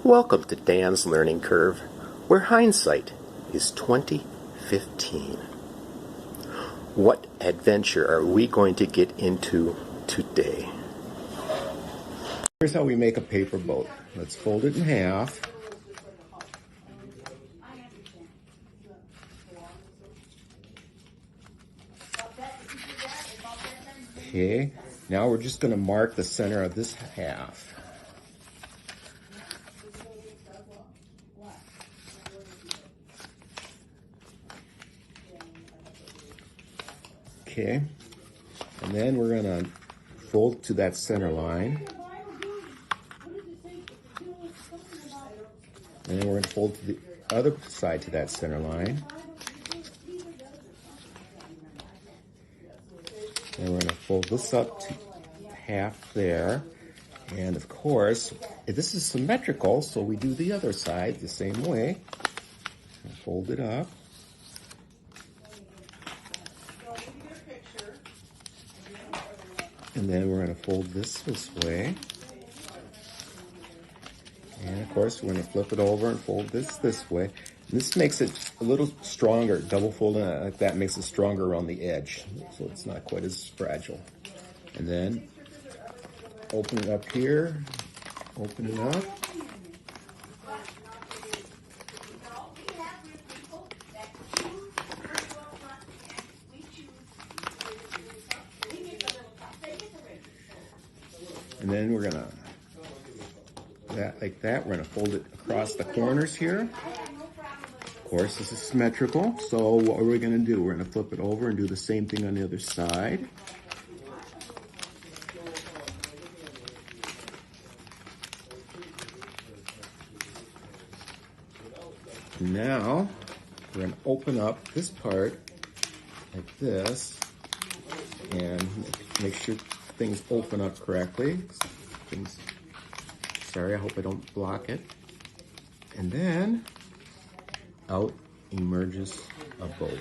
Welcome to Dan's Learning Curve, where hindsight is 2015. What adventure are we going to get into today? Here's how we make a paper boat. Let's fold it in half. Okay, now we're just going to mark the center of this half. Okay, and then we're going to fold to that center line. And then we're going to fold to the other side to that center line. And we're going to fold this up to half there. And of course, this is symmetrical, so we do the other side the same way. Fold it up. And then we're going to fold this way. And of course, we're going to flip it over and fold this way. And this makes it a little stronger. Double folding it like that makes it stronger around the edge, so it's not quite as fragile. And then open it up here, open it up. And then we're gonna, like that, we're gonna fold it across the corners here. Of course, this is symmetrical, so what are we gonna do? We're gonna flip it over and do the same thing on the other side. Now, we're gonna open up this part like this and make sure things open up correctly. Sorry, I hope I don't block it. And then out emerges a boat.